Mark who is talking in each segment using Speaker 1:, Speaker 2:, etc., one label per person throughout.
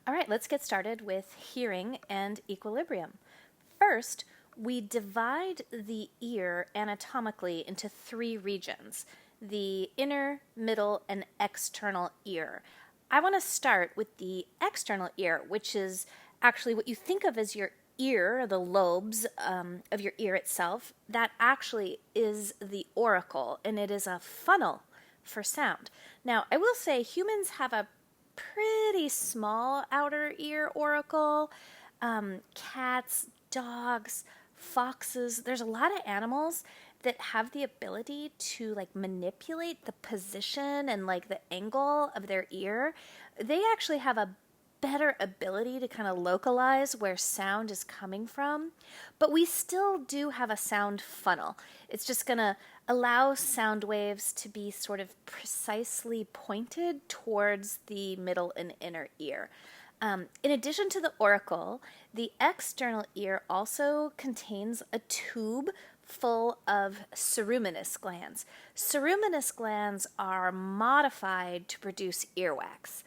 Speaker 1: All right, let's get started with hearing and equilibrium. First, we divide the ear anatomically into three regions: the inner, middle, and external ear. I want to start with the external ear, which is actually what you think of as your ear, the lobes of your ear itself. That actually is the auricle, and it is a funnel for sound. Now, I will say humans have a pretty small outer ear auricle. Cats, dogs, foxes, there's a lot of animals that have the ability to like manipulate the position and like the angle of their ear. They actually have a better ability to kind of localize where sound is coming from, but we still do have a sound funnel. It's just going to allow sound waves to be sort of precisely pointed towards the middle and inner ear. In addition to the auricle, the external ear also contains a tube full of ceruminous glands. Ceruminous glands are modified to produce earwax.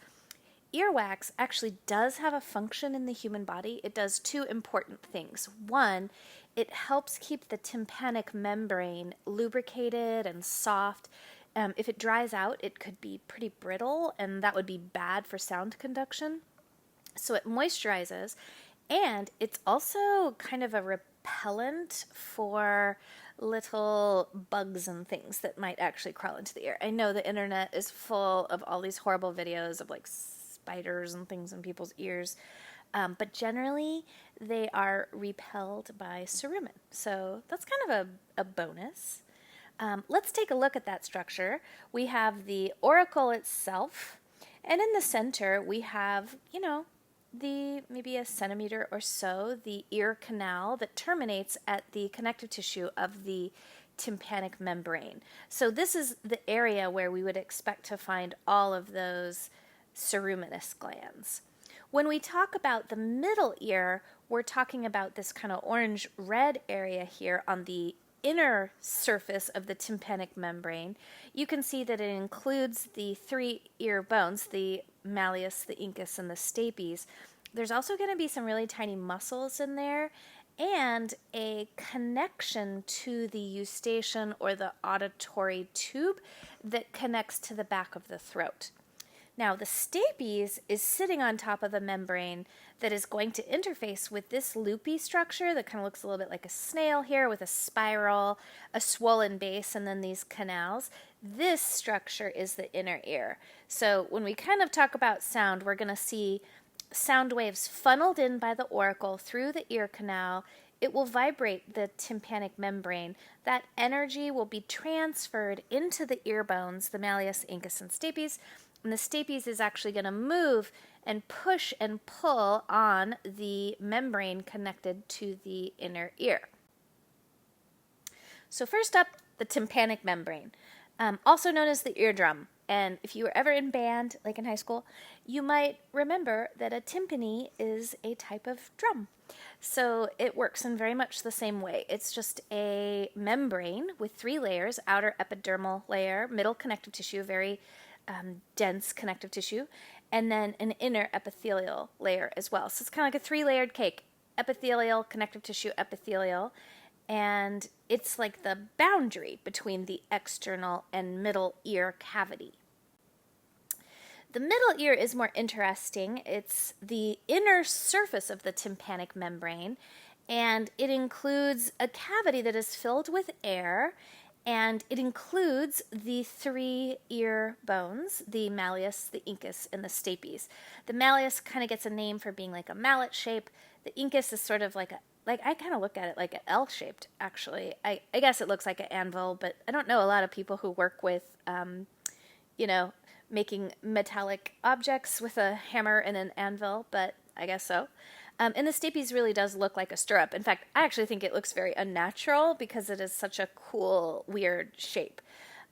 Speaker 1: Earwax actually does have a function in the human body. It does two important things. One, it helps keep the tympanic membrane lubricated and soft. If it dries out, it could be pretty brittle, and that would be bad for sound conduction. So it moisturizes, and it's also kind of a repellent for little bugs and things that might actually crawl into the ear. I know the internet is full of all these horrible videos of like spiders and things in people's ears, but generally they are repelled by cerumen. So that's kind of a bonus. Let's take a look at that structure. We have the auricle itself, and in the center we have, the maybe a centimeter or so, the ear canal that terminates at the connective tissue of the tympanic membrane. So this is the area where we would expect to find all of those ceruminous glands. When we talk about the middle ear, we're talking about this kind of orange-red area here on the inner surface of the tympanic membrane. You can see that it includes the three ear bones, the malleus, the incus, and the stapes. There's also going to be some really tiny muscles in there and a connection to the eustachian or the auditory tube that connects to the back of the throat. Now, the stapes is sitting on top of a membrane that is going to interface with this loopy structure that kind of looks a little bit like a snail here with a spiral, a swollen base, and then these canals. This structure is the inner ear. So when we kind of talk about sound, we're going to see sound waves funneled in by the auricle through the ear canal. It will vibrate the tympanic membrane. That energy will be transferred into the ear bones, the malleus, incus, and stapes. And the stapes is actually going to move and push and pull on the membrane connected to the inner ear. So first up, the tympanic membrane, also known as the eardrum. And if you were ever in band, like in high school, you might remember that a timpani is a type of drum. So it works in very much the same way. It's just a membrane with three layers: outer epidermal layer, middle connective tissue, very dense connective tissue, and then an inner epithelial layer as well. So it's kind of like a three-layered cake: epithelial, connective tissue, epithelial, and it's like the boundary between the external and middle ear cavity. The middle ear is more interesting. It's the inner surface of the tympanic membrane, and it includes a cavity that is filled with air, and it includes the three ear bones: the malleus, the incus, and the stapes. The malleus kind of gets a name for being like a mallet shape. The incus is sort of like I kind of look at it like an L-shaped, actually. I guess it looks like an anvil, but I don't know a lot of people who work with, making metallic objects with a hammer and an anvil, but I guess so. And the stapes really does look like a stirrup. In fact, I actually think it looks very unnatural because it is such a cool, weird shape.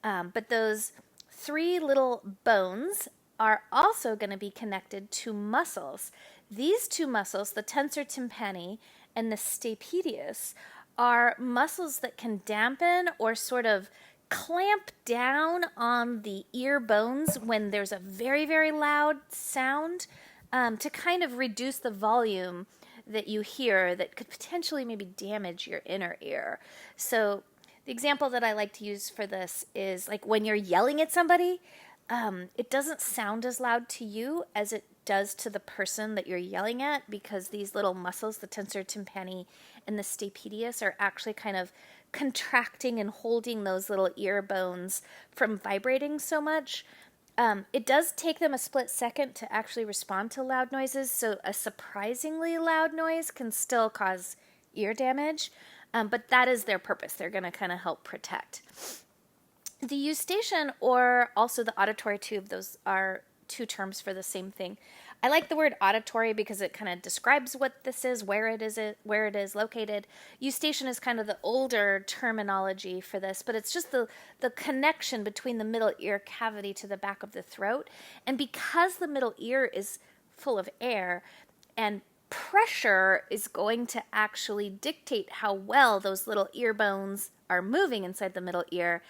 Speaker 1: But those three little bones are also going to be connected to muscles. These two muscles, the tensor tympani and the stapedius, are muscles that can dampen or sort of clamp down on the ear bones when there's a very, very loud sound. to kind of reduce the volume that you hear that could potentially maybe damage your inner ear. So the example that I like to use for this is like when you're yelling at somebody, it doesn't sound as loud to you as it does to the person that you're yelling at, because these little muscles, the tensor tympani and the stapedius, are actually kind of contracting and holding those little ear bones from vibrating so much. It does take them a split second to actually respond to loud noises, so a surprisingly loud noise can still cause ear damage, but that is their purpose. They're going to kind of help protect. The eustachian, or also the auditory tube, those are two terms for the same thing. I like the word auditory because it kind of describes what this is, where it is located. Eustachian is kind of the older terminology for this, but it's just the connection between the middle ear cavity to the back of the throat. And because the middle ear is full of air, and pressure is going to actually dictate how well those little ear bones are moving inside the middle ear,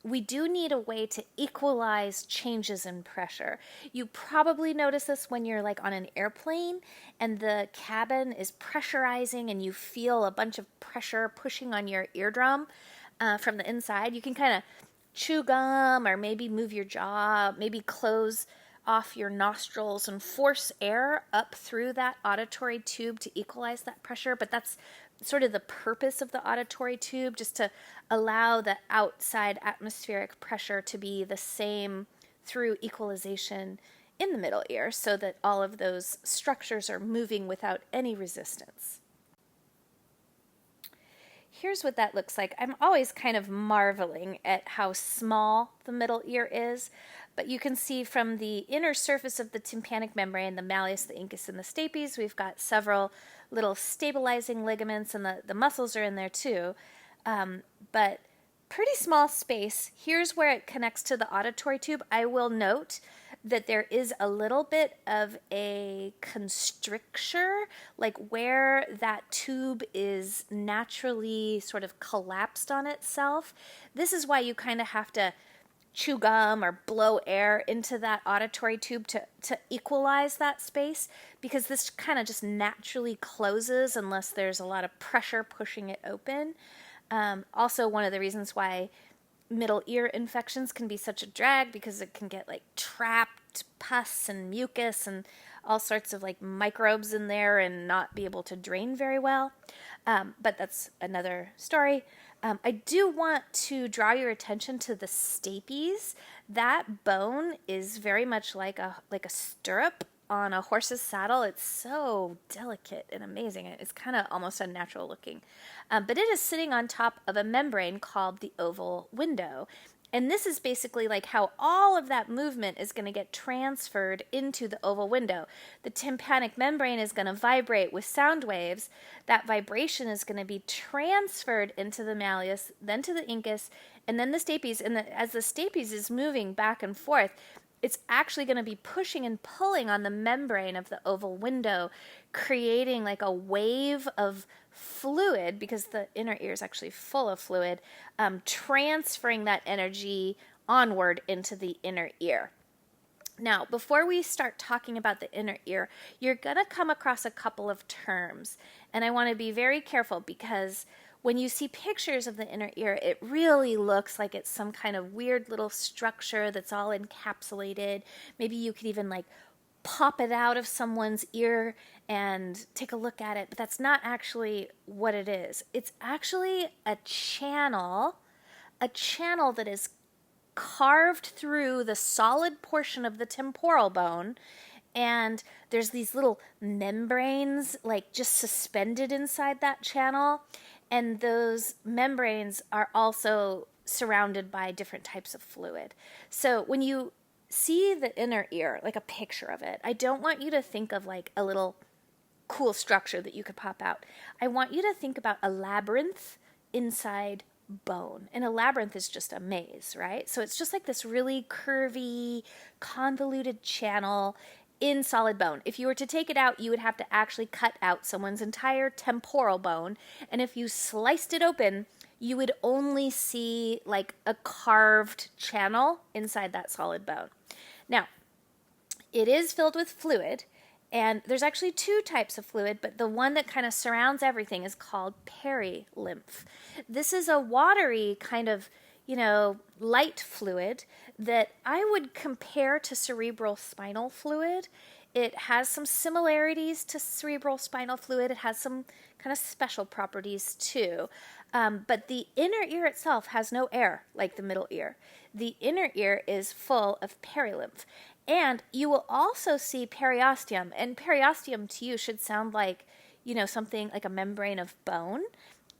Speaker 1: we do need a way to equalize changes in pressure. You probably notice this when you're like on an airplane and the cabin is pressurizing and you feel a bunch of pressure pushing on your eardrum from the inside. You can kind of chew gum or maybe move your jaw, maybe close off your nostrils and force air up through that auditory tube to equalize that pressure. But that's sort of the purpose of the auditory tube, just to allow the outside atmospheric pressure to be the same through equalization in the middle ear, so that all of those structures are moving without any resistance. Here's what that looks like. I'm always kind of marveling at how small the middle ear is, but you can see from the inner surface of the tympanic membrane, the malleus, the incus, and the stapes, we've got several little stabilizing ligaments, and the muscles are in there too. But pretty small space. Here's where it connects to the auditory tube. I will note that there is a little bit of a constricture, like where that tube is naturally sort of collapsed on itself. This is why you kind of have to chew gum or blow air into that auditory tube to equalize that space, because this kind of just naturally closes unless there's a lot of pressure pushing it open. Also, one of the reasons why middle ear infections can be such a drag, because it can get like trapped pus and mucus and all sorts of like microbes in there and not be able to drain very well. But that's another story. I do want to draw your attention to the stapes. That bone is very much like a stirrup on a horse's saddle. It's so delicate and amazing. It's kind of almost unnatural looking. But it is sitting on top of a membrane called the oval window. And this is basically like how all of that movement is going to get transferred into the oval window. The tympanic membrane is going to vibrate with sound waves. That vibration is going to be transferred into the malleus, then to the incus, and then the stapes. And as the stapes is moving back and forth, it's actually going to be pushing and pulling on the membrane of the oval window, creating like a wave of fluid, because the inner ear is actually full of fluid, transferring that energy onward into the inner ear. Now, before we start talking about the inner ear, you're going to come across a couple of terms, and I want to be very careful, because when you see pictures of the inner ear, it really looks like it's some kind of weird little structure that's all encapsulated. Maybe you could even like pop it out of someone's ear and take a look at it, but that's not actually what it is. It's actually a channel that is carved through the solid portion of the temporal bone, and there's these little membranes like just suspended inside that channel, and those membranes are also surrounded by different types of fluid. So when you see the inner ear, like a picture of it, I don't want you to think of like a little cool structure that you could pop out. I want you to think about a labyrinth inside bone. And a labyrinth is just a maze, right? So it's just like this really curvy, convoluted channel in solid bone. If you were to take it out, you would have to actually cut out someone's entire temporal bone. And if you sliced it open, you would only see like a carved channel inside that solid bone. Now, It is filled with fluid, and there's actually two types of fluid, but the one that kind of surrounds everything is called perilymph. This is a watery kind of, light fluid that I would compare to cerebral spinal fluid. It has some similarities to cerebral spinal fluid. It has some kind of special properties too. But the inner ear itself has no air like the middle ear. The inner ear is full of perilymph. And you will also see periosteum. And periosteum to you should sound like, something like a membrane of bone.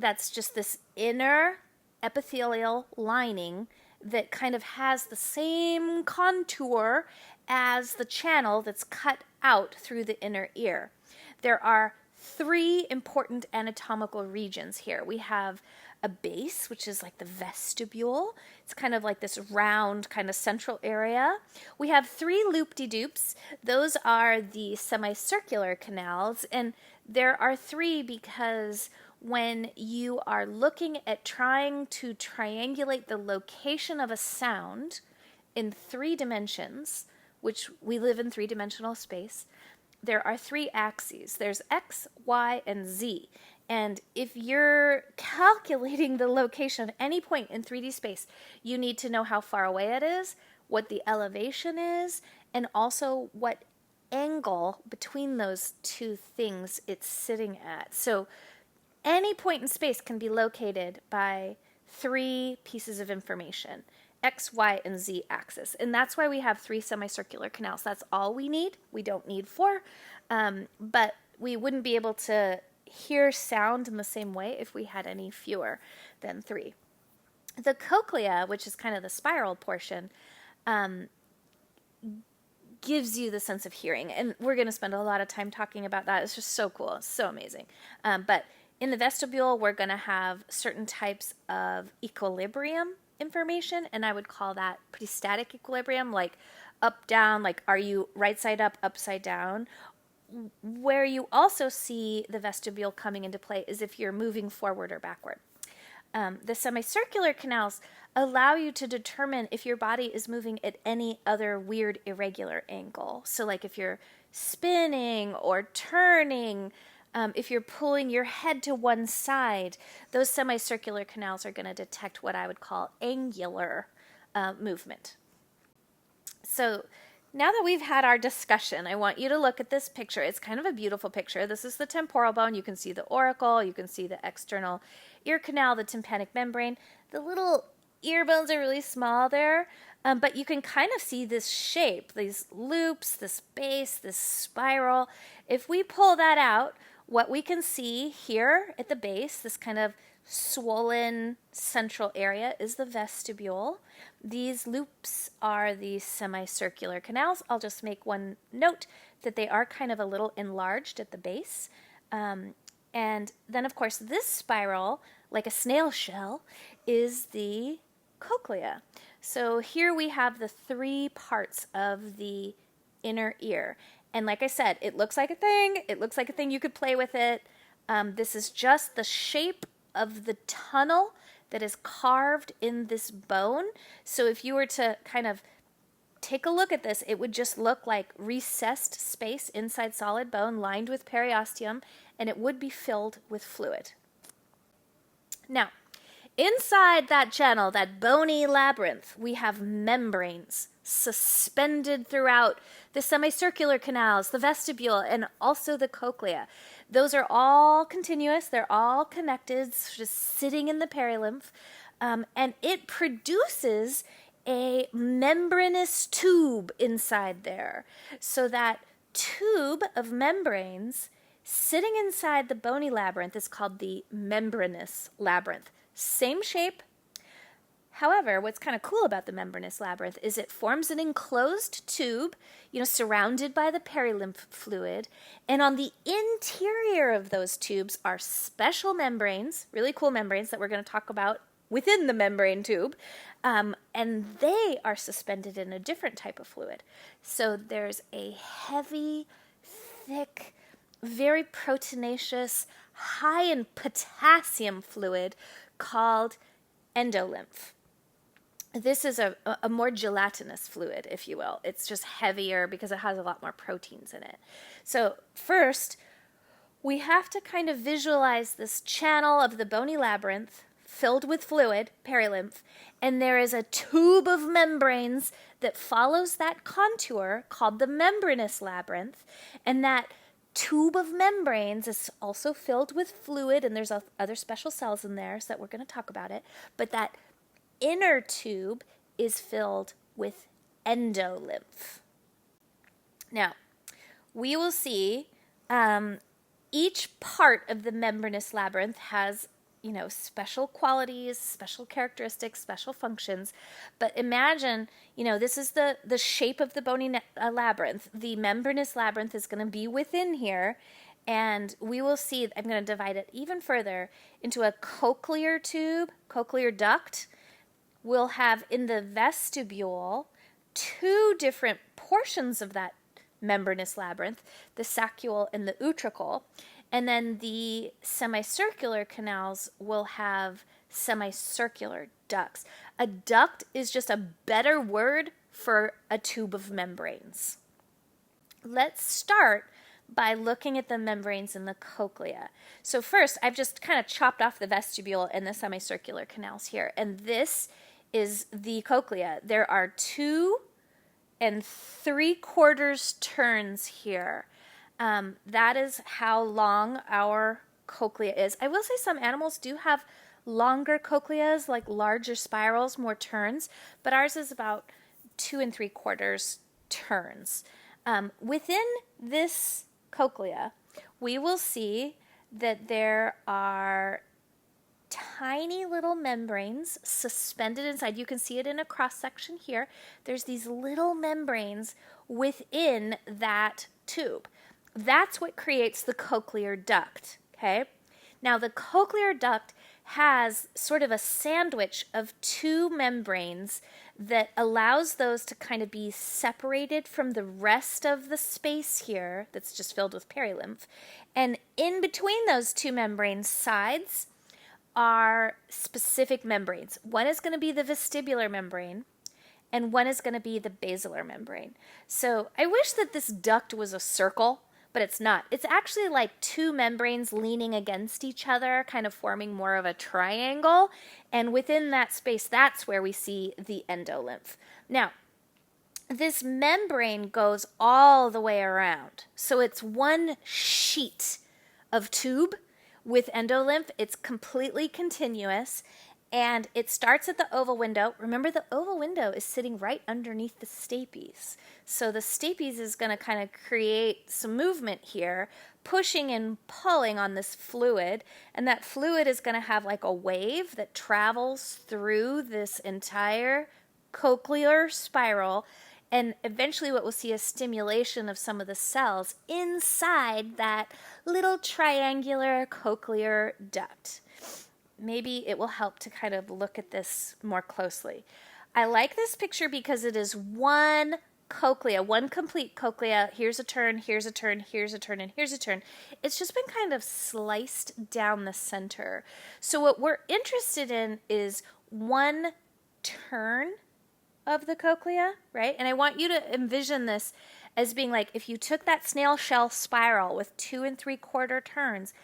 Speaker 1: That's just this inner epithelial lining that kind of has the same contour as the channel that's cut out through the inner ear. There are three important anatomical regions here. We have a base, which is like the vestibule. It's kind of like this round kind of central area. We have three loop-de-doops. Those are the semicircular canals, and there are three because when you are looking at trying to triangulate the location of a sound in 3 dimensions, which we live in 3-dimensional space, there are 3 axes. There's X, Y, and Z. And if you're calculating the location of any point in 3D space, you need to know how far away it is, what the elevation is, and also what angle between those two things it's sitting at. So any point in space can be located by 3 pieces of information: X, Y, and Z axis. And that's why we have 3 semicircular canals. That's all we need. We don't need 4. But we wouldn't be able to hear sound in the same way if we had any fewer than 3. The cochlea, which is kind of the spiral portion, gives you the sense of hearing. And we're going to spend a lot of time talking about that. It's just so cool. It's so amazing. But in the vestibule, we're going to have certain types of equilibrium information, and I would call that pretty static equilibrium, like up, down, like are you right side up, upside down. Where you also see the vestibule coming into play is if you're moving forward or backward. The semicircular canals allow you to determine if your body is moving at any other weird irregular angle. So like if you're spinning or turning, if you're pulling your head to one side, those semicircular canals are going to detect what I would call angular movement. So now that we've had our discussion, I want you to look at this picture. It's kind of a beautiful picture. This is the temporal bone. You can see the auricle. You can see the external ear canal, the tympanic membrane. The little ear bones are really small there, but you can kind of see this shape, these loops, this base, this spiral. If we pull that out, what we can see here at the base, this kind of swollen central area, is the vestibule. These loops are the semicircular canals. I'll just make one note that they are kind of a little enlarged at the base. And then, of course, this spiral, like a snail shell, is the cochlea. So here we have the 3 parts of the inner ear. And like I said, it looks like a thing. It looks like a thing. You could play with it. This is just the shape of the tunnel that is carved in this bone. So if you were to kind of take a look at this, it would just look like recessed space inside solid bone lined with periosteum, and it would be filled with fluid. Now, inside that channel, that bony labyrinth, we have membranes suspended throughout the semicircular canals, the vestibule, and also the cochlea. Those are all continuous. They're all connected, just sitting in the perilymph, and it produces a membranous tube inside there. So that tube of membranes sitting inside the bony labyrinth is called the membranous labyrinth. Same shape. However, what's kind of cool about the membranous labyrinth is it forms an enclosed tube, surrounded by the perilymph fluid, and on the interior of those tubes are special membranes, really cool membranes that we're going to talk about within the membrane tube, and they are suspended in a different type of fluid. So there's a heavy, thick, very proteinaceous, high in potassium fluid called endolymph. This is a more gelatinous fluid, if you will. It's just heavier because it has a lot more proteins in it. So first, we have to kind of visualize this channel of the bony labyrinth filled with fluid, perilymph, and there is a tube of membranes that follows that contour called the membranous labyrinth, and that tube of membranes is also filled with fluid, and there's other special cells in there, so that we're going to talk about it, but that inner tube is filled with endolymph. Now, we will see each part of the membranous labyrinth has, special qualities, special characteristics, special functions. But imagine, this is the shape of the bony labyrinth. The membranous labyrinth is going to be within here. And we will see, I'm going to divide it even further into a cochlear tube, cochlear duct. We'll have in the vestibule 2 different portions of that membranous labyrinth, the saccule and the utricle. And then the semicircular canals will have semicircular ducts. A duct is just a better word for a tube of membranes. Let's start by looking at the membranes in the cochlea. So first, I've just kind of chopped off the vestibule and the semicircular canals here. And this is the cochlea. There are 2 3/4 turns here. That is how long our cochlea is. I will say some animals do have longer cochleas, like larger spirals, more turns, but ours is about 2 3/4 turns. Within this cochlea, we will see that there are tiny little membranes suspended inside. You can see it in a cross section here. There's these little membranes within that tube. That's what creates the cochlear duct, okay? Now, the cochlear duct has sort of a sandwich of 2 membranes that allows those to kind of be separated from the rest of the space here that's just filled with perilymph. And in between those 2 membrane sides are specific membranes. One is going to be the vestibular membrane, and one is going to be the basilar membrane. So I wish that this duct was a circle, but it's not. It's actually like 2 membranes leaning against each other, kind of forming more of a triangle. And within that space, that's where we see the endolymph. Now, this membrane goes all the way around. So it's one sheet of tube with endolymph. It's completely continuous, and it starts at the oval window. Remember, the oval window is sitting right underneath the stapes. So the stapes is going to kind of create some movement here, pushing and pulling on this fluid, and that fluid is going to have like a wave that travels through this entire cochlear spiral. And eventually what we'll see is stimulation of some of the cells inside that little triangular cochlear duct. Maybe it will help to kind of look at this more closely. I like this picture because it is one cochlea, one complete cochlea. Here's a turn, here's a turn, here's a turn, and here's a turn. It's just been kind of sliced down the center. So what we're interested in is one turn of the cochlea, right? And I want you to envision this as being like if you took that snail shell spiral with 2 3/4 turns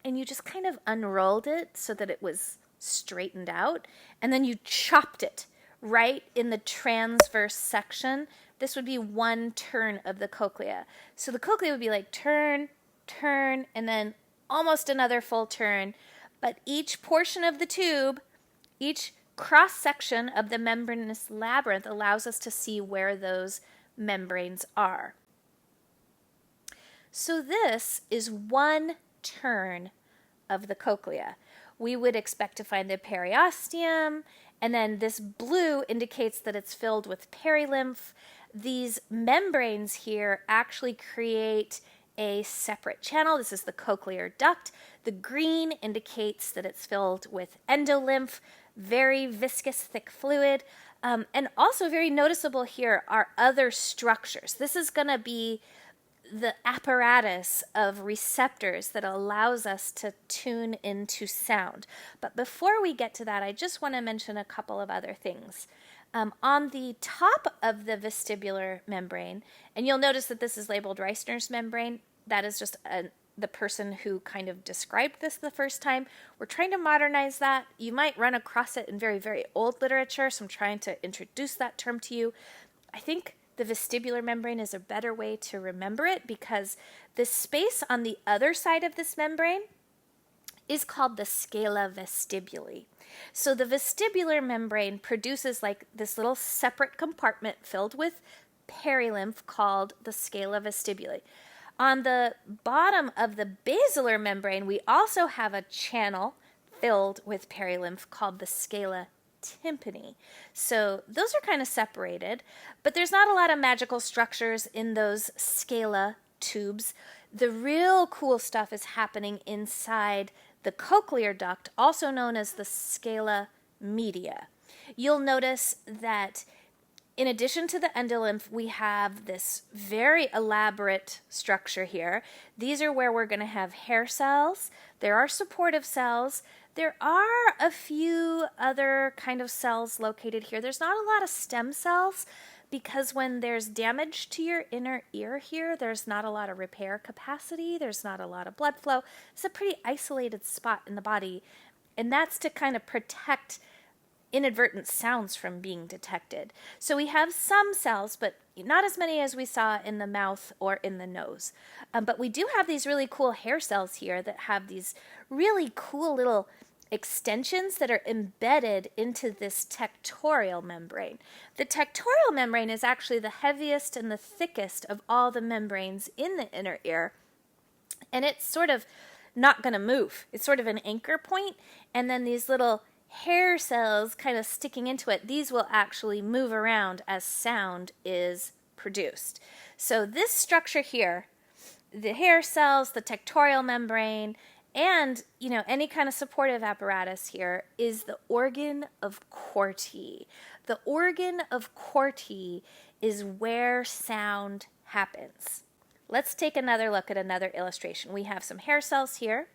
Speaker 1: and you just kind of unrolled it so that it was straightened out, and then you chopped it right in the transverse section, this would be one turn of the cochlea. So the cochlea would be like turn, turn, and then almost another full turn. But each portion of the tube, each cross-section of the membranous labyrinth allows us to see where those membranes are. So this is one turn of the cochlea. We would expect to find the periosteum, and then this blue indicates that it's filled with perilymph. These membranes here actually create a separate channel. This is the cochlear duct. The green indicates that it's filled with endolymph, very viscous, thick fluid. And also very noticeable here are other structures. This is going to be the apparatus of receptors that allows us to tune into sound. But before we get to that, I just want to mention a couple of other things. On the top of the vestibular membrane, and you'll notice that this is labeled Reissner's membrane. That is just the person who kind of described this the first time. We're trying to modernize that. You might run across it in very, very old literature, so I'm trying to introduce that term to you. I think the vestibular membrane is a better way to remember it because the space on the other side of this membrane is called the scala vestibuli. So the vestibular membrane produces like this little separate compartment filled with perilymph called the scala vestibuli. On the bottom of the basilar membrane, we also have a channel filled with perilymph called the scala tympani. So those are kind of separated, but there's not a lot of magical structures in those scala tubes. The real cool stuff is happening inside the cochlear duct, also known as the scala media. You'll notice that in addition to the endolymph, we have this very elaborate structure here. These are where we're going to have hair cells. There are supportive cells. There are a few other kind of cells located here. There's not a lot of stem cells because when there's damage to your inner ear here, there's not a lot of repair capacity. There's not a lot of blood flow. It's a pretty isolated spot in the body, and that's to kind of protect inadvertent sounds from being detected. So we have some cells, but not as many as we saw in the mouth or in the nose. But we do have these really cool hair cells here that have these really cool little extensions that are embedded into this tectorial membrane. The tectorial membrane is actually the heaviest and the thickest of all the membranes in the inner ear, and it's sort of not going to move. It's sort of an anchor point, and then these little hair cells kind of sticking into it, these will actually move around as sound is produced. So this structure here, the hair cells, the tectorial membrane, and any kind of supportive apparatus here is the organ of Corti. The organ of Corti is where sound happens. Let's take another look at another illustration. We have some hair cells here.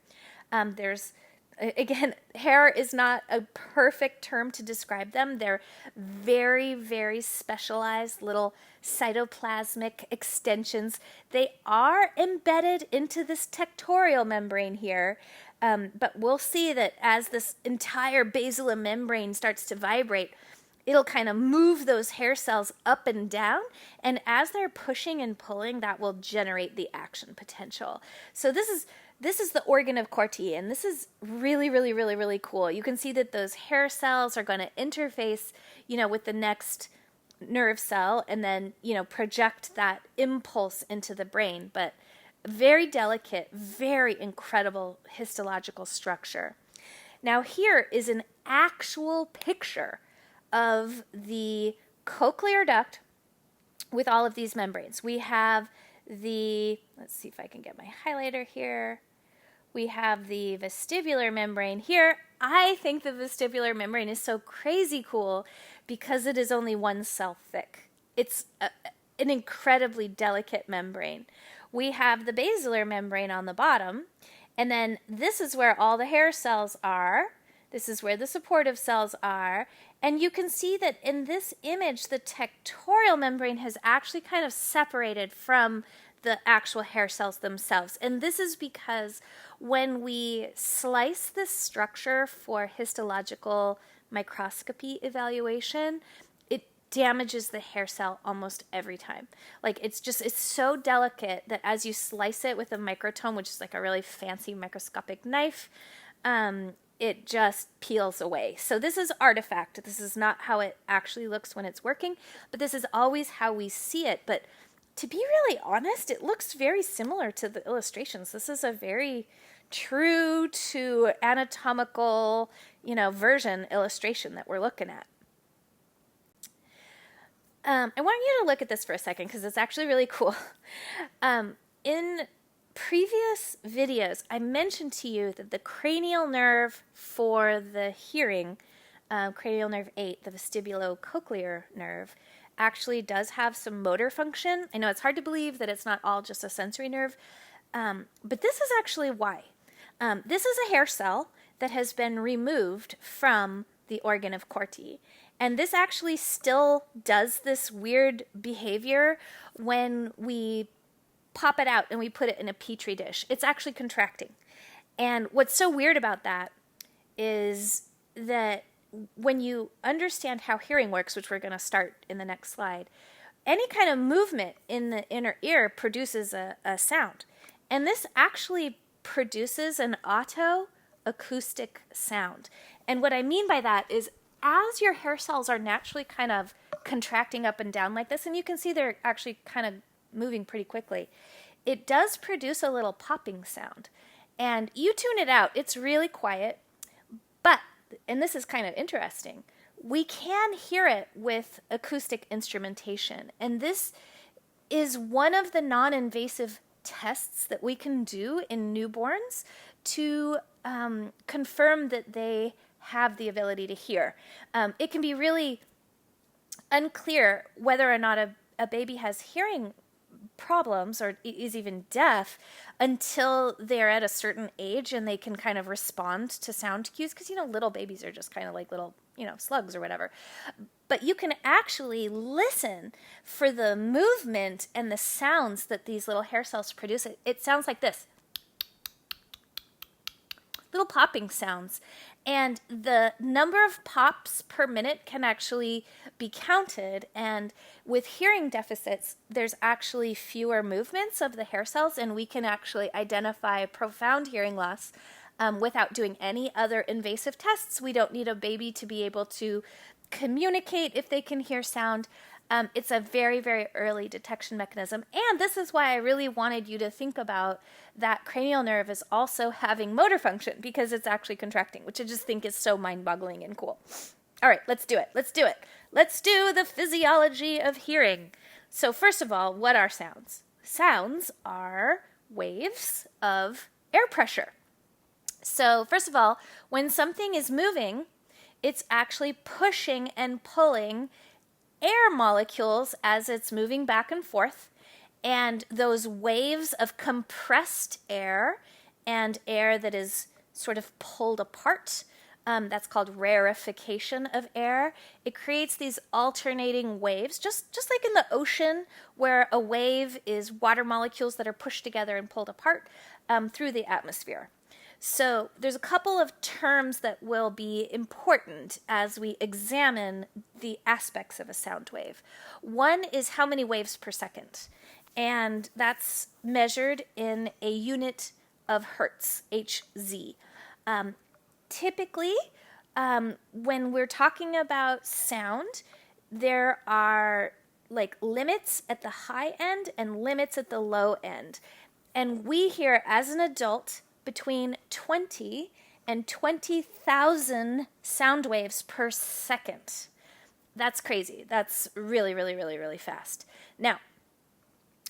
Speaker 1: Again, hair is not a perfect term to describe them. They're very, very specialized little cytoplasmic extensions. They are embedded into this tectorial membrane here, but we'll see that as this entire basilar membrane starts to vibrate, it'll kind of move those hair cells up and down, and as they're pushing and pulling, that will generate the action potential. So this is the organ of Corti, and this is really, really, really, really cool. You can see that those hair cells are going to interface, with the next nerve cell and then, project that impulse into the brain. But very delicate, very incredible histological structure. Now here is an actual picture of the cochlear duct with all of these membranes. We have let's see if I can get my highlighter here. We have the vestibular membrane here. I think the vestibular membrane is so crazy cool because it is only one cell thick. It's an incredibly delicate membrane. We have the basilar membrane on the bottom, and then this is where all the hair cells are. This is where the supportive cells are. And you can see that in this image, the tectorial membrane has actually kind of separated from the actual hair cells themselves. And this is because when we slice this structure for histological microscopy evaluation, it damages the hair cell almost every time. Like it's so delicate that as you slice it with a microtome, which is like a really fancy microscopic knife, it just peels away. So this is artifact. This is not how it actually looks when it's working, but this is always how we see it. But to be really honest, it looks very similar to the illustrations. This is a very true to anatomical, version illustration that we're looking at. I want you to look at this for a second because it's actually really cool. In previous videos, I mentioned to you that the cranial nerve for the hearing, cranial nerve 8, the vestibulocochlear nerve, actually does have some motor function. I know it's hard to believe that it's not all just a sensory nerve, but this is actually why. This is a hair cell that has been removed from the organ of Corti. And this actually still does this weird behavior when we pop it out and we put it in a petri dish. It's actually contracting. And what's so weird about that is that when you understand how hearing works, which we're going to start in the next slide, any kind of movement in the inner ear produces a sound. And this actually produces an autoacoustic sound. And what I mean by that is as your hair cells are naturally kind of contracting up and down like this, and you can see they're actually kind of moving pretty quickly, it does produce a little popping sound. And you tune it out, it's really quiet, but, and this is kind of interesting, we can hear it with acoustic instrumentation. And this is one of the non-invasive tests that we can do in newborns to confirm that they have the ability to hear. It can be really unclear whether or not a baby has hearing problems or is even deaf until they're at a certain age and they can kind of respond to sound cues, because little babies are just kind of like little slugs or whatever. But you can actually listen for the movement and the sounds that these little hair cells produce. It sounds like this, little popping sounds. And the number of pops per minute can actually be counted. And with hearing deficits, there's actually fewer movements of the hair cells, and we can actually identify profound hearing loss without doing any other invasive tests. We don't need a baby to be able to communicate if they can hear sound. It's a very, very early detection mechanism. And this is why I really wanted you to think about that cranial nerve is also having motor function, because it's actually contracting, which I just think is so mind-boggling and cool. All right, let's do it. Let's do the physiology of hearing. So first of all, what are sounds? Sounds are waves of air pressure. So first of all, when something is moving, it's actually pushing and pulling air molecules as it's moving back and forth, and those waves of compressed air and air that is sort of pulled apart, that's called rarefication of air. It creates these alternating waves, just like in the ocean, where a wave is water molecules that are pushed together and pulled apart through the atmosphere. So there's a couple of terms that will be important as we examine the aspects of a sound wave. One is how many waves per second, and that's measured in a unit of hertz, Hz. Typically, when we're talking about sound, there are like limits at the high end and limits at the low end. And we hear, as an adult, between 20 and 20,000 sound waves per second. That's crazy. That's really, really, really, really fast. Now,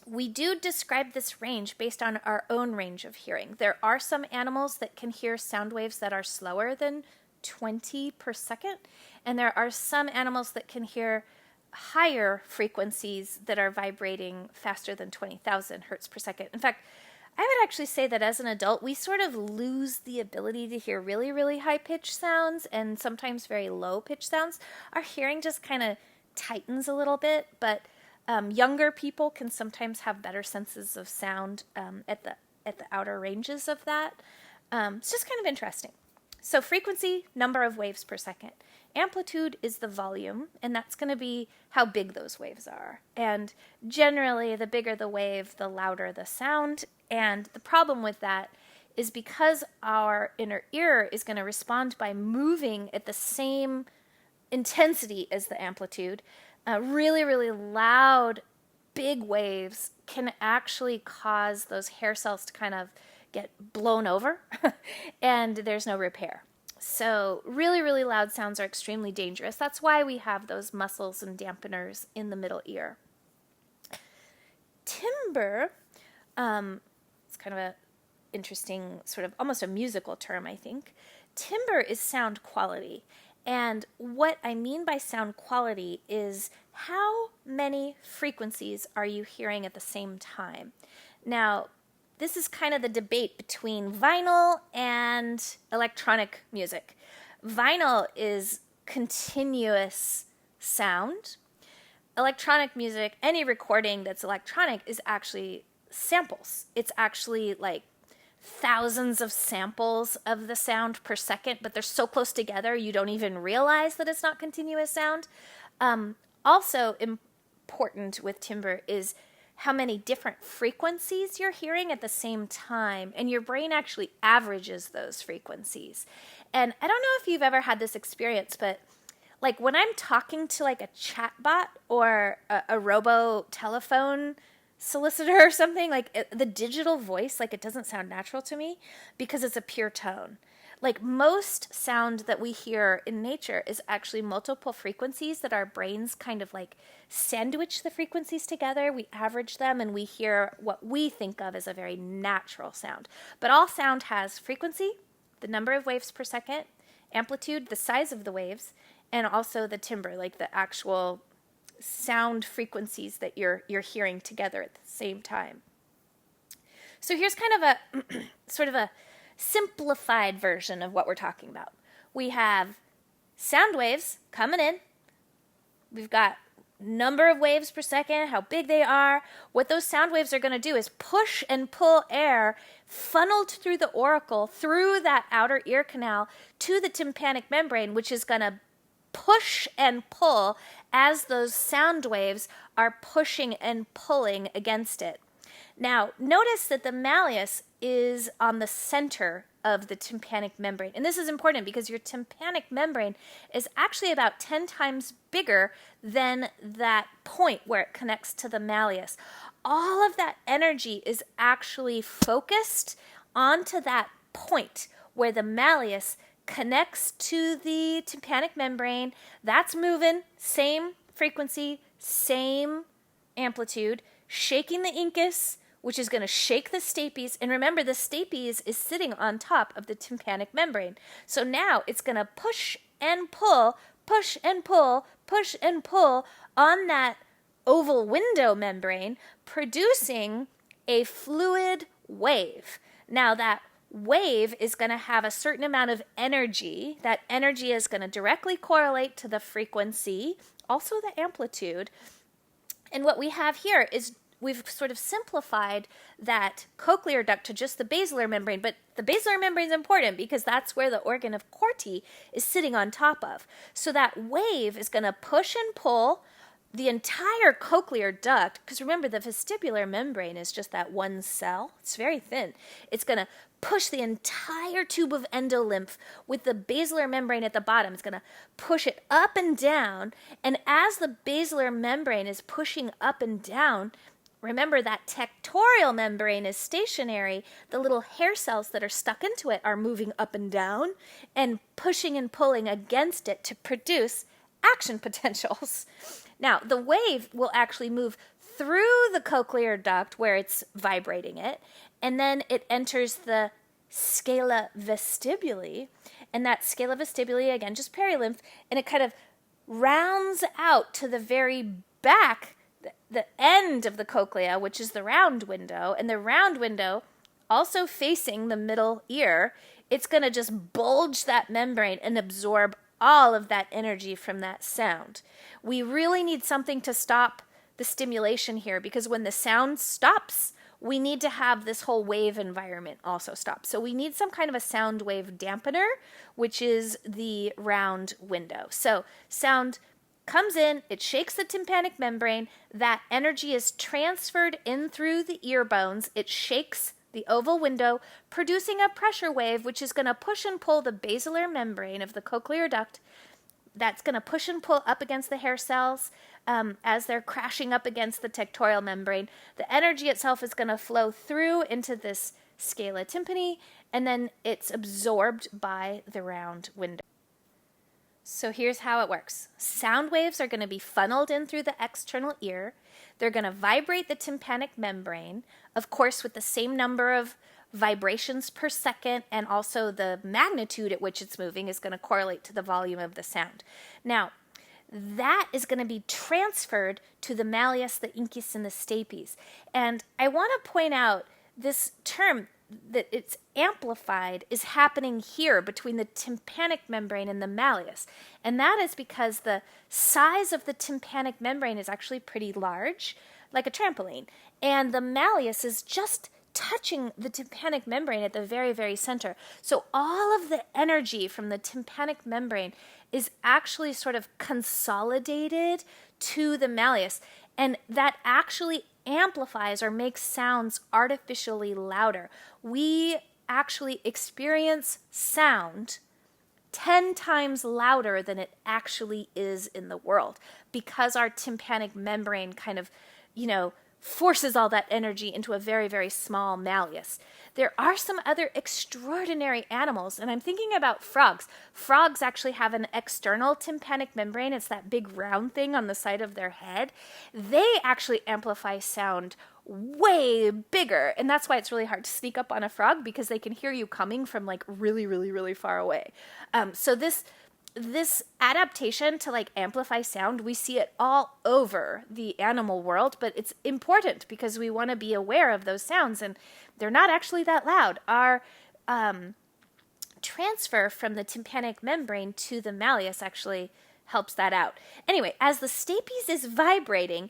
Speaker 1: we do describe this range based on our own range of hearing. There are some animals that can hear sound waves that are slower than 20 per second, and there are some animals that can hear higher frequencies that are vibrating faster than 20,000 hertz per second. In fact, I would actually say that as an adult, we sort of lose the ability to hear really, really high-pitched sounds and sometimes very low-pitched sounds. Our hearing just kind of tightens a little bit, but younger people can sometimes have better senses of sound at the outer ranges of that. It's just kind of interesting. So frequency, number of waves per second. Amplitude is the volume, and that's going to be how big those waves are. And generally, the bigger the wave, the louder the sound. And the problem with that is because our inner ear is going to respond by moving at the same intensity as the amplitude, really, really loud, big waves can actually cause those hair cells to kind of get blown over, and there's no repair. So really, really loud sounds are extremely dangerous. That's why we have those muscles and dampeners in the middle ear. Timbre, it's kind of a interesting sort of almost a musical term, I think. Timbre is sound quality. And what I mean by sound quality is how many frequencies are you hearing at the same time? Now, this is kind of the debate between vinyl and electronic music. Vinyl is continuous sound. Electronic music, any recording that's electronic, is actually samples. It's actually like thousands of samples of the sound per second, but they're so close together you don't even realize that it's not continuous sound. Also important with timbre is how many different frequencies you're hearing at the same time, and your brain actually averages those frequencies. And I don't know if you've ever had this experience, but like when I'm talking to like a chatbot or a robo telephone solicitor or something, like the digital voice, like it doesn't sound natural to me because it's a pure tone. Like most sound that we hear in nature is actually multiple frequencies that our brains kind of like sandwich the frequencies together. We average them and we hear what we think of as a very natural sound. But all sound has frequency, the number of waves per second, amplitude, the size of the waves, and also the timbre, like the actual sound frequencies that you're hearing together at the same time. So here's kind of a sort of a simplified version of what we're talking about. We have sound waves coming in. We've got number of waves per second, how big they are. What those sound waves are going to do is push and pull air funneled through the auricle, through that outer ear canal to the tympanic membrane, which is going to push and pull as those sound waves are pushing and pulling against it. Now, notice that the malleus is on the center of the tympanic membrane. And this is important because your tympanic membrane is actually about 10 times bigger than that point where it connects to the malleus. All of that energy is actually focused onto that point where the malleus connects to the tympanic membrane. That's moving, same frequency, same amplitude, shaking the incus, which is going to shake the stapes. And remember, the stapes is sitting on top of the tympanic membrane. So now it's going to push and pull, push and pull, push and pull on that oval window membrane, producing a fluid wave. Now that wave is going to have a certain amount of energy. That energy is going to directly correlate to the frequency, also the amplitude. And what we have here is we've sort of simplified that cochlear duct to just the basilar membrane, but the basilar membrane is important because that's where the organ of Corti is sitting on top of. So that wave is going to push and pull the entire cochlear duct, because remember the vestibular membrane is just that one cell. It's very thin. It's going to push the entire tube of endolymph with the basilar membrane at the bottom. It's going to push it up and down, and as the basilar membrane is pushing up and down, remember that tectorial membrane is stationary. The little hair cells that are stuck into it are moving up and down and pushing and pulling against it to produce action potentials. Now, the wave will actually move through the cochlear duct where it's vibrating it, and then it enters the scala vestibuli, and that scala vestibuli, again, just perilymph, and it kind of rounds out to the very back, the end of the cochlea, which is the round window, and the round window also facing the middle ear, it's going to just bulge that membrane and absorb all of that energy from that sound. We really need something to stop the stimulation here, because when the sound stops, we need to have this whole wave environment also stop. So we need some kind of a sound wave dampener, which is the round window. So sound comes in, it shakes the tympanic membrane, that energy is transferred in through the ear bones, it shakes the oval window, producing a pressure wave, which is going to push and pull the basilar membrane of the cochlear duct. That's going to push and pull up against the hair cells as they're crashing up against the tectorial membrane. The energy itself is going to flow through into this scala tympani, and then it's absorbed by the round window. So here's how it works. Sound waves are going to be funneled in through the external ear. They're going to vibrate the tympanic membrane, of course, with the same number of vibrations per second, and also the magnitude at which it's moving is going to correlate to the volume of the sound. Now, that is going to be transferred to the malleus, the incus, and the stapes. And I want to point out this term, that it's amplified is happening here between the tympanic membrane and the malleus. And that is because the size of the tympanic membrane is actually pretty large, like a trampoline. And the malleus is just touching the tympanic membrane at the very, very center. So all of the energy from the tympanic membrane is actually sort of consolidated to the malleus. And that actually amplifies or makes sounds artificially louder. We actually experience sound 10 times louder than it actually is in the world because our tympanic membrane kind of, forces all that energy into a very, very small malleus. There are some other extraordinary animals, and I'm thinking about frogs. Frogs actually have an external tympanic membrane. It's that big round thing on the side of their head. They actually amplify sound way bigger, and that's why it's really hard to sneak up on a frog because they can hear you coming from like really, really, really far away. So this adaptation to like amplify sound, we see it all over the animal world, but it's important because we want to be aware of those sounds, and they're not actually that loud. Our transfer from the tympanic membrane to the malleus actually helps that out. Anyway, as the stapes is vibrating,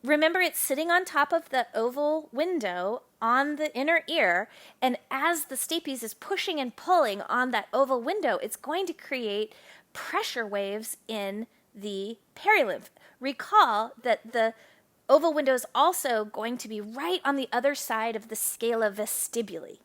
Speaker 1: remember it's sitting on top of the oval window on the inner ear, and as the stapes is pushing and pulling on that oval window, it's going to create pressure waves in the perilymph. Recall that the oval window is also going to be right on the other side of the scala vestibuli.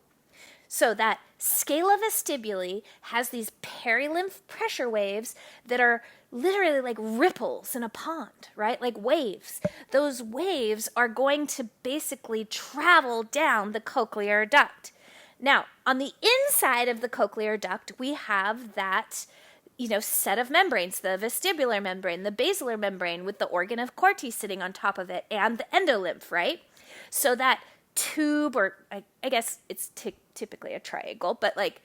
Speaker 1: So that scala vestibuli has these perilymph pressure waves that are literally like ripples in a pond, right? Like waves. Those waves are going to basically travel down the cochlear duct. Now, on the inside of the cochlear duct, we have that set of membranes, the vestibular membrane, the basilar membrane with the organ of Corti sitting on top of it, and the endolymph, right? So that tube, or I guess it's typically a triangle, but like,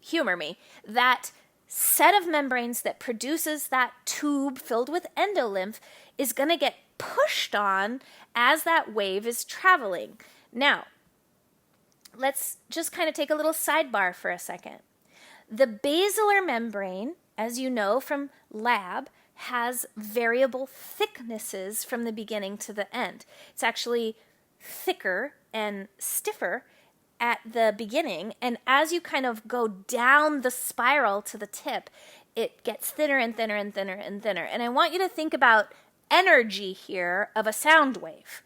Speaker 1: humor me, that set of membranes that produces that tube filled with endolymph is going to get pushed on as that wave is traveling. Now, let's just kind of take a little sidebar for a second. The basilar membrane, as you know from lab, has variable thicknesses from the beginning to the end. It's actually thicker and stiffer at the beginning, and as you kind of go down the spiral to the tip, it gets thinner and thinner and thinner and thinner. And I want you to think about energy here of a sound wave.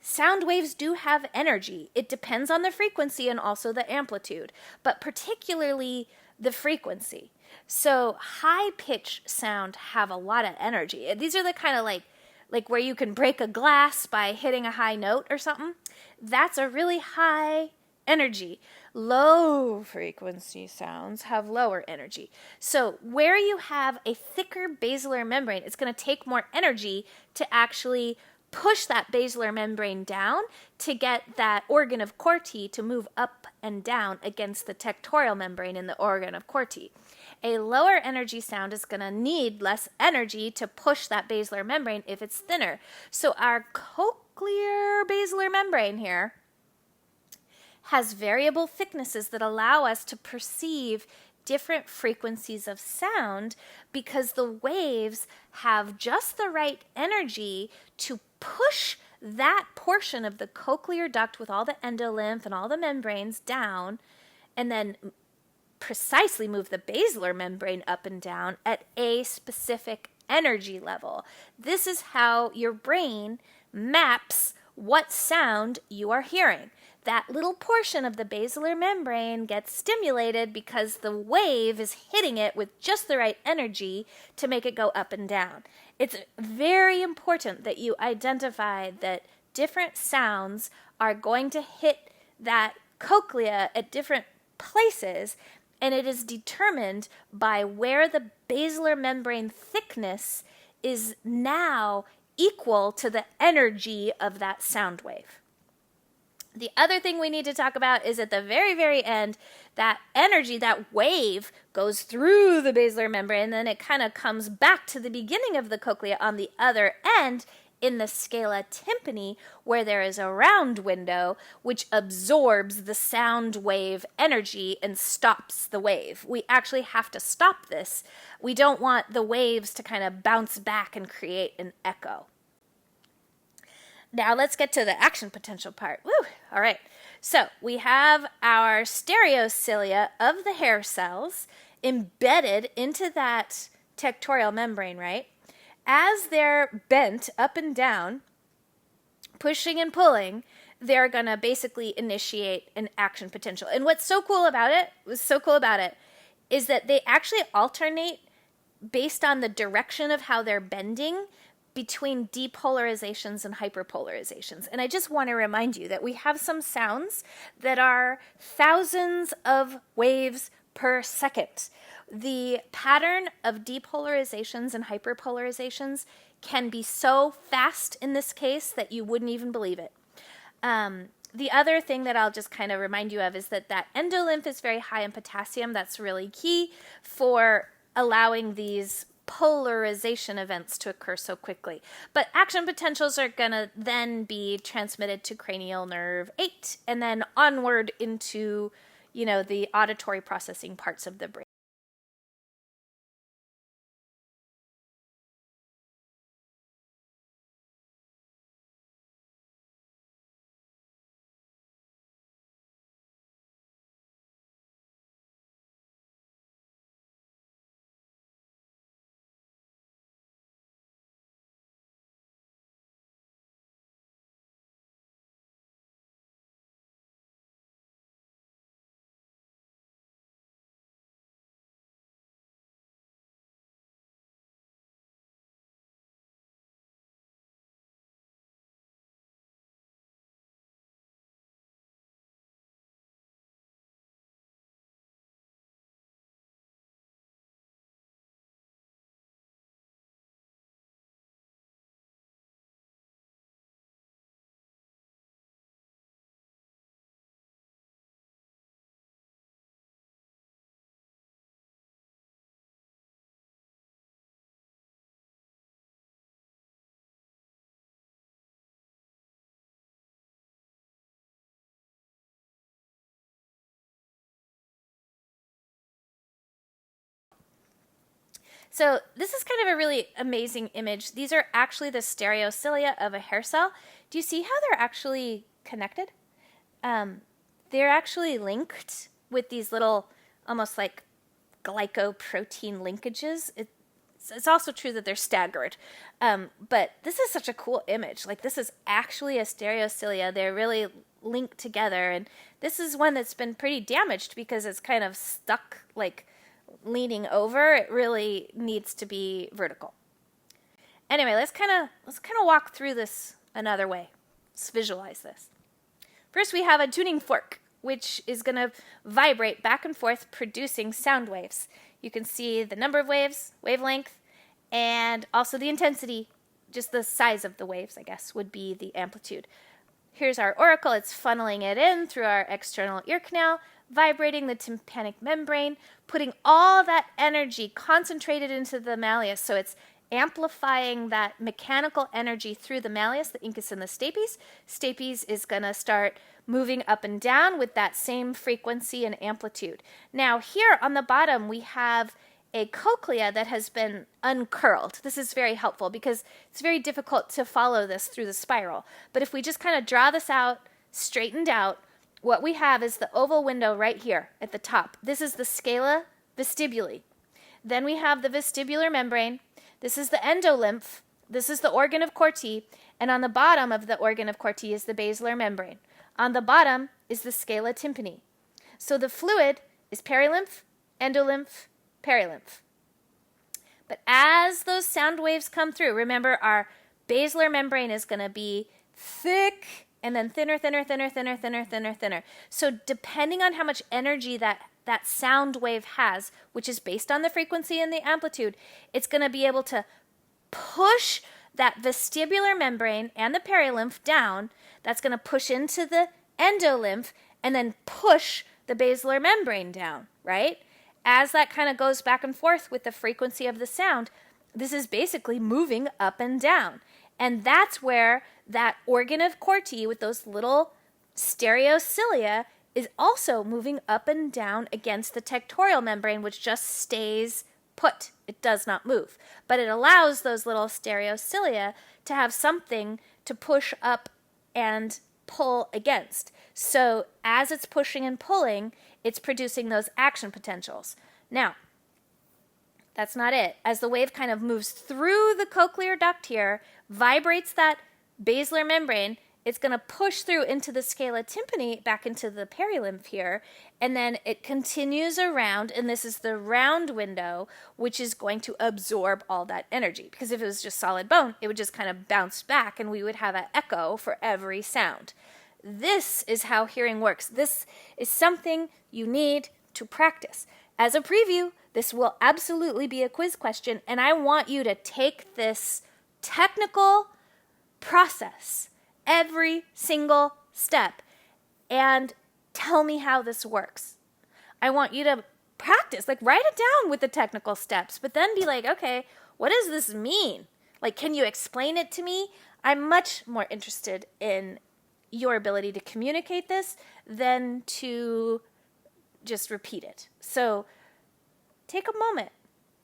Speaker 1: Sound waves do have energy. It depends on the frequency and also the amplitude, but particularly the frequency. So high-pitched sound have a lot of energy. These are the kind of like where you can break a glass by hitting a high note or something. That's a really high energy. Low-frequency sounds have lower energy. So where you have a thicker basilar membrane, it's going to take more energy to actually push that basilar membrane down to get that organ of Corti to move up and down against the tectorial membrane in the organ of Corti. A lower energy sound is going to need less energy to push that basilar membrane if it's thinner. So our cochlear basilar membrane here has variable thicknesses that allow us to perceive different frequencies of sound because the waves have just the right energy to push that portion of the cochlear duct with all the endolymph and all the membranes down, and then precisely move the basilar membrane up and down at a specific energy level. This is how your brain maps what sound you are hearing. That little portion of the basilar membrane gets stimulated because the wave is hitting it with just the right energy to make it go up and down. It's very important that you identify that different sounds are going to hit that cochlea at different places, and it is determined by where the basilar membrane thickness is now equal to the energy of that sound wave. The other thing we need to talk about is at the very, very end, that energy, that wave, goes through the basilar membrane, and then it kind of comes back to the beginning of the cochlea on the other end in the scala tympani, where there is a round window which absorbs the sound wave energy and stops the wave. We actually have to stop this. We don't want the waves to kind of bounce back and create an echo. Now let's get to the action potential part. Woo! All right. So we have our stereocilia of the hair cells embedded into that tectorial membrane, right? As they're bent up and down, pushing and pulling, they're going to basically initiate an action potential. And what's so cool about it, is that they actually alternate based on the direction of how they're bending between depolarizations and hyperpolarizations. And I just want to remind you that we have some sounds that are thousands of waves per second. The pattern of depolarizations and hyperpolarizations can be so fast in this case that you wouldn't even believe it. The other thing that I'll just kind of remind you of is that endolymph is very high in potassium. That's really key for allowing these polarization events to occur so quickly. But action potentials are going to then be transmitted to cranial nerve 8 and then onward into, the auditory processing parts of the brain. So this is kind of a really amazing image. These are actually the stereocilia of a hair cell. Do you see how they're actually connected? They're actually linked with these little, almost like glycoprotein linkages. It's also true that they're staggered. But this is such a cool image. Like, this is actually a stereocilia. They're really linked together. And this is one that's been pretty damaged because it's kind of stuck, like, leaning over. It really needs to be vertical. Anyway, let's kind of walk through this another way. Let's visualize this. First, we have a tuning fork, which is going to vibrate back and forth, producing sound waves. You can see the number of waves, wavelength, and also the intensity. Just the size of the waves, I guess, would be the amplitude. Here's our auricle. It's funneling it in through our external ear canal, vibrating the tympanic membrane, putting all that energy concentrated into the malleus. So it's amplifying that mechanical energy through the malleus, the incus and the stapes. Stapes is going to start moving up and down with that same frequency and amplitude. Now here on the bottom we have a cochlea that has been uncurled. This is very helpful because it's very difficult to follow this through the spiral. But if we just kind of draw this out, straightened out, what we have is the oval window right here at the top. This is the scala vestibuli. Then we have the vestibular membrane. This is the endolymph. This is the organ of Corti. And on the bottom of the organ of Corti is the basilar membrane. On the bottom is the scala tympani. So the fluid is perilymph, endolymph, perilymph. But as those sound waves come through, remember our basilar membrane is going to be thick and then thinner, thinner, thinner, thinner, thinner, thinner, thinner. So depending on how much energy that sound wave has, which is based on the frequency and the amplitude, it's going to be able to push that vestibular membrane and the perilymph down. That's going to push into the endolymph and then push the basilar membrane down, right? As that kind of goes back and forth with the frequency of the sound, this is basically moving up and down. And that's where that organ of Corti with those little stereocilia is also moving up and down against the tectorial membrane, which just stays put. It does not move. But it allows those little stereocilia to have something to push up and pull against. So as it's pushing and pulling, it's producing those action potentials. Now, that's not it. As the wave kind of moves through the cochlear duct here, vibrates that basilar membrane, it's going to push through into the scala tympani, back into the perilymph here, and then it continues around, and this is the round window, which is going to absorb all that energy. Because if it was just solid bone, it would just kind of bounce back, and we would have an echo for every sound. This is how hearing works. This is something you need to practice. As a preview, this will absolutely be a quiz question, and I want you to take this technical process, every single step, and tell me how this works. I want you to practice, like write it down with the technical steps, but then be like, okay, what does this mean? Like, can you explain it to me? I'm much more interested in your ability to communicate this than to just repeat it. So take a moment.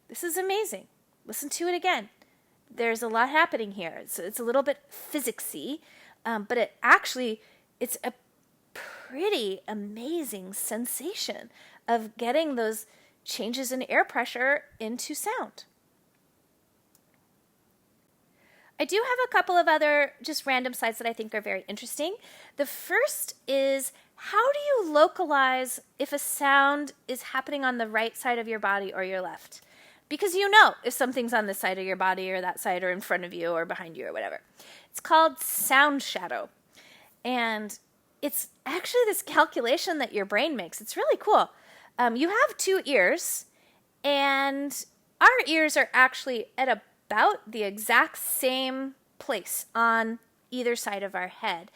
Speaker 1: This is amazing. Listen to it again. There's a lot happening here. It's a little bit physicsy, but it's a pretty amazing sensation of getting those changes in air pressure into sound. I do have a couple of other just random sites that I think are very interesting. The first is, how do you localize if a sound is happening on the right side of your body or your left? Because you know if something's on this side of your body or that side or in front of you or behind you or whatever. It's called sound shadow. And it's actually this calculation that your brain makes. It's really cool. You have two ears, and our ears are actually at about the exact same place on either side of our head.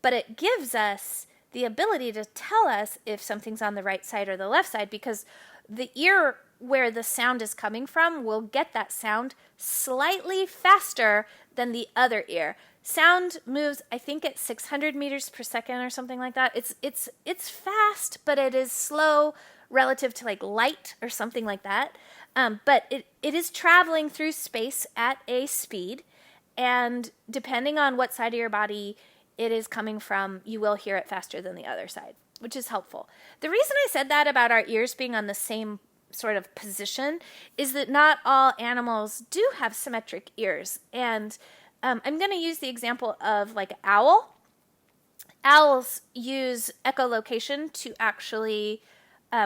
Speaker 1: But it gives us the ability to tell us if something's on the right side or the left side, because the ear where the sound is coming from will get that sound slightly faster than the other ear. Sound moves, I think, at 600 meters per second or something like that. It's fast, but it is slow relative to like light or something like that. But it is traveling through space at a speed, and depending on what side of your body it is coming from, you will hear it faster than the other side, which is helpful. The reason I said that about our ears being on the same sort of position is that not all animals do have symmetric ears. And I'm going to use the example of like an owl. Owls use echolocation to actually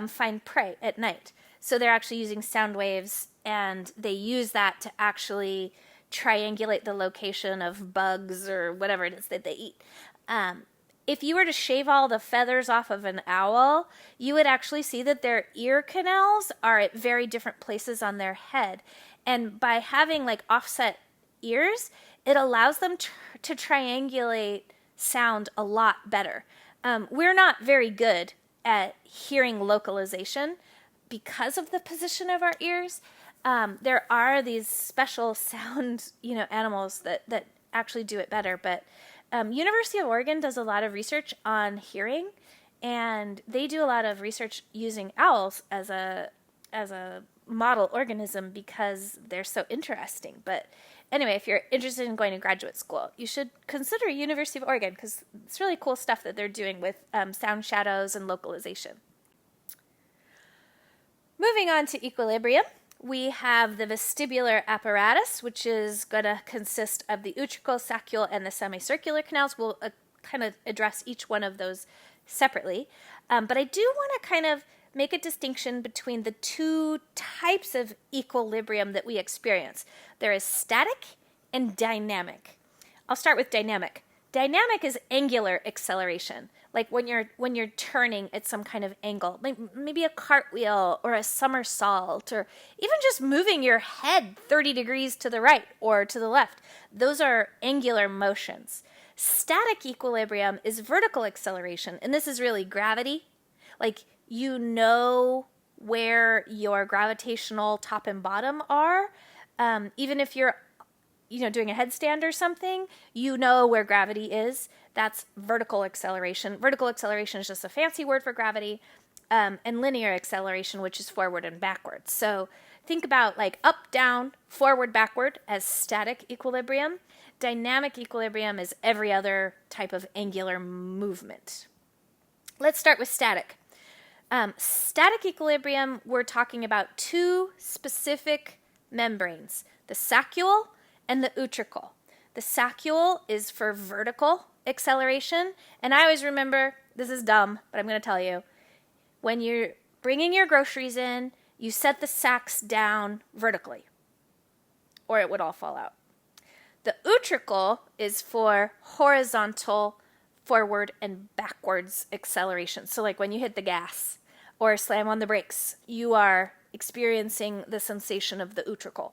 Speaker 1: find prey at night. So they're actually using sound waves, and they use that to actually triangulate the location of bugs or whatever it is that they eat. If you were to shave all the feathers off of an owl, you would actually see that their ear canals are at very different places on their head. And by having like offset ears, it allows them to triangulate sound a lot better. We're not very good at hearing localization because of the position of our ears. There are these special sound, animals that actually do it better, but University of Oregon does a lot of research on hearing, and they do a lot of research using owls as a model organism because they're so interesting. But anyway, if you're interested in going to graduate school, you should consider University of Oregon because it's really cool stuff that they're doing with sound shadows and localization. Moving on to equilibrium. We have the vestibular apparatus, which is going to consist of the utricle, saccule, and the semicircular canals. We'll kind of address each one of those separately. But I do want to kind of make a distinction between the two types of equilibrium that we experience. There is static and dynamic. I'll start with dynamic. Dynamic is angular acceleration, like when you're turning at some kind of angle, maybe a cartwheel or a somersault, or even just moving your head 30 degrees to the right or to the left. Those are angular motions. Static equilibrium is vertical acceleration, and this is really gravity. Like, you know where your gravitational top and bottom are, even if you're doing a headstand or something, you know where gravity is. That's vertical acceleration. Vertical acceleration is just a fancy word for gravity. And linear acceleration, which is forward and backwards. So think about like up, down, forward, backward as static equilibrium. Dynamic equilibrium is every other type of angular movement. Let's start with static. Static equilibrium, we're talking about two specific membranes, the saccule and the utricle. The saccule is for vertical acceleration, and I always remember, this is dumb, but I'm going to tell you, when you're bringing your groceries in, you set the sacks down vertically, or it would all fall out. The utricle is for horizontal forward and backwards acceleration. So like when you hit the gas or slam on the brakes, you are experiencing the sensation of the utricle.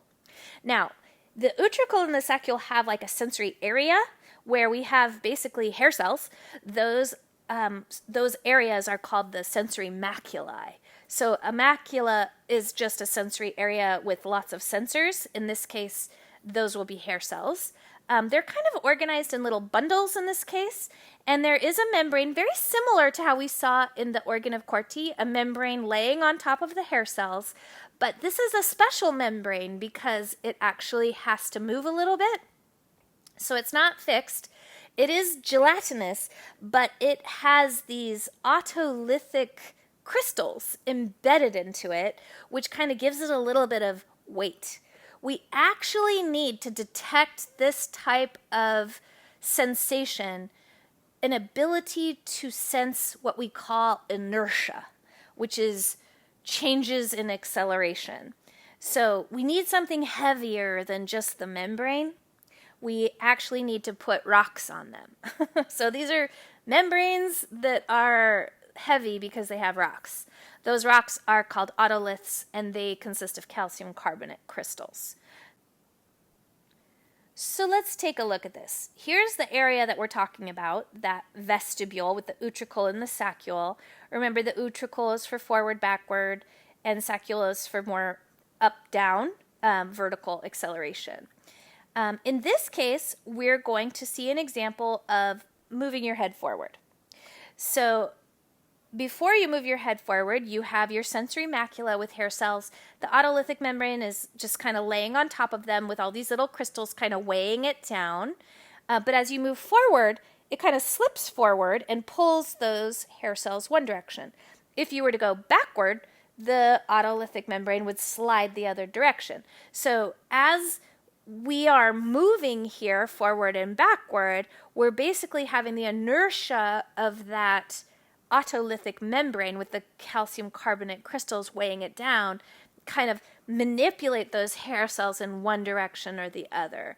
Speaker 1: Now, the utricle and the saccule have like a sensory area where we have basically hair cells. Those areas are called the sensory maculae. So a macula is just a sensory area with lots of sensors. In this case, those will be hair cells. They're kind of organized in little bundles in this case, and there is a membrane very similar to how we saw in the organ of Corti, a membrane laying on top of the hair cells, but this is a special membrane because it actually has to move a little bit, so it's not fixed. It is gelatinous, but it has these otolithic crystals embedded into it, which kind of gives it a little bit of weight. We actually need to detect this type of sensation, an ability to sense what we call inertia, which is changes in acceleration. So we need something heavier than just the membrane. We actually need to put rocks on them. So these are membranes that are heavy because they have rocks. Those rocks are called otoliths, and they consist of calcium carbonate crystals. So let's take a look at this. Here's the area that we're talking about, that vestibule with the utricle and the saccule. Remember, the utricle is for forward, backward, and saccule is for more up, down, vertical acceleration. In this case, we're going to see an example of moving your head forward. So before you move your head forward, you have your sensory macula with hair cells. The otolithic membrane is just kind of laying on top of them with all these little crystals kind of weighing it down. But as you move forward, it kind of slips forward and pulls those hair cells one direction. If you were to go backward, the otolithic membrane would slide the other direction. So as we are moving here forward and backward, we're basically having the inertia of that otolithic membrane with the calcium carbonate crystals weighing it down, kind of manipulate those hair cells in one direction or the other.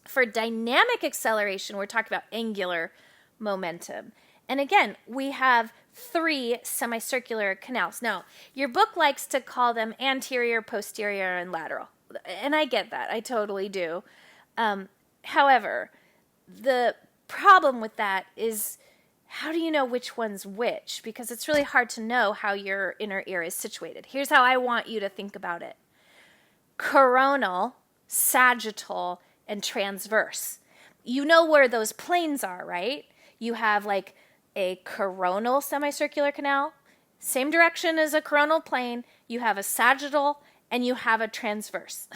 Speaker 1: For dynamic acceleration, we're talking about angular momentum. And again, we have three semicircular canals. Now, your book likes to call them anterior, posterior, and lateral. And I get that. I totally do. However, the problem with that is, how do you know which one's which? Because it's really hard to know how your inner ear is situated. Here's how I want you to think about it. Coronal, sagittal, and transverse. You know where those planes are, right? You have like a coronal semicircular canal, same direction as a coronal plane. You have a sagittal and you have a transverse.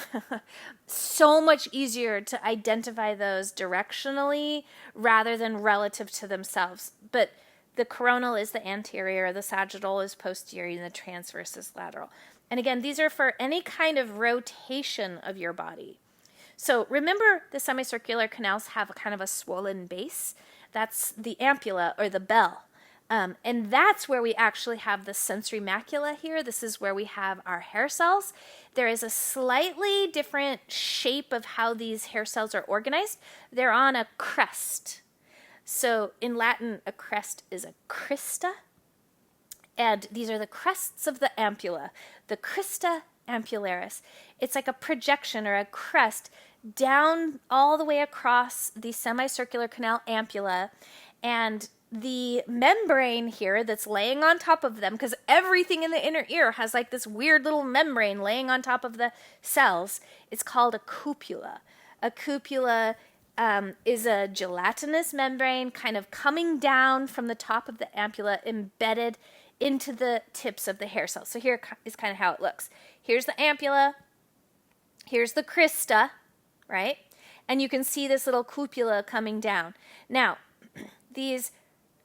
Speaker 1: So much easier to identify those directionally rather than relative to themselves. But the coronal is the anterior, the sagittal is posterior, and the transverse is lateral. And again, these are for any kind of rotation of your body. So remember, the semicircular canals have a kind of a swollen base. That's the ampulla or the bell. And that's where we actually have the sensory macula here. This is where we have our hair cells. There is a slightly different shape of how these hair cells are organized. They're on a crest. So in Latin, a crest is a crista. And these are the crests of the ampulla, the crista ampullaris. It's like a projection or a crest down all the way across the semicircular canal ampulla, and the membrane here that's laying on top of them, because everything in the inner ear has like this weird little membrane laying on top of the cells, it's called a cupula. A cupula is a gelatinous membrane kind of coming down from the top of the ampulla, embedded into the tips of the hair cells. So here is kind of how it looks. Here's the ampulla, here's the crista, right? And you can see this little cupula coming down. Now, these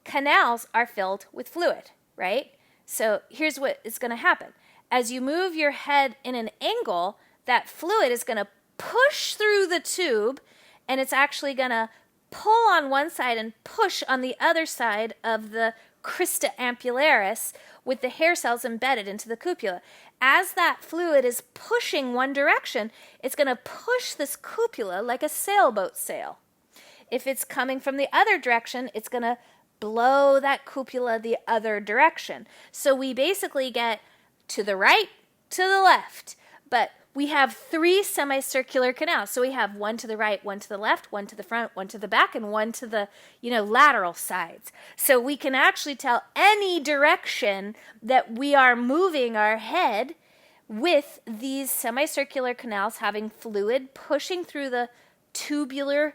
Speaker 1: canals are filled with fluid, right? So here's what is going to happen. As you move your head in an angle, that fluid is going to push through the tube, and it's actually going to pull on one side and push on the other side of the crista ampullaris with the hair cells embedded into the cupula. As that fluid is pushing one direction, it's going to push this cupula like a sailboat sail. If it's coming from the other direction, it's going to blow that cupula the other direction. So we basically get to the right, to the left, but we have 3 semicircular canals. So we have one to the right, one to the left, one to the front, one to the back, and one to the, lateral sides. So we can actually tell any direction that we are moving our head with these semicircular canals having fluid pushing through the tubular,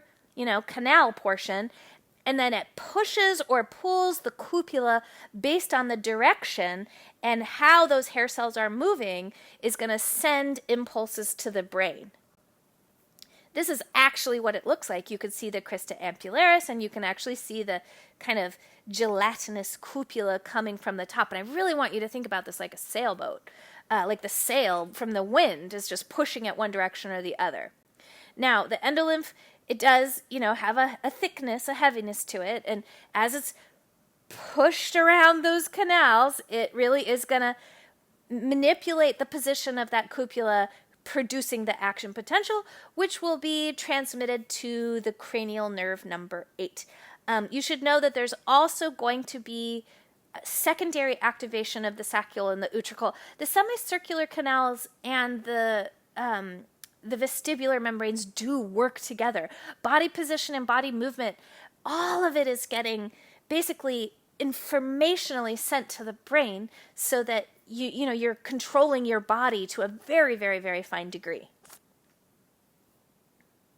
Speaker 1: canal portion, and then it pushes or pulls the cupula based on the direction, and how those hair cells are moving is going to send impulses to the brain. This is actually what it looks like. You can see the crista ampullaris, and you can actually see the kind of gelatinous cupula coming from the top. And I really want you to think about this like a sailboat, like the sail from the wind is just pushing it one direction or the other. Now, the endolymph, it does, have a thickness, a heaviness to it. And as it's pushed around those canals, it really is going to manipulate the position of that cupula, producing the action potential, which will be transmitted to the cranial nerve number 8. You should know that there's also going to be secondary activation of the saccule and the utricle. The semicircular canals and the vestibular membranes do work together. Body position and body movement, all of it is getting basically informationally sent to the brain so that you're controlling your body to a very, very, very fine degree.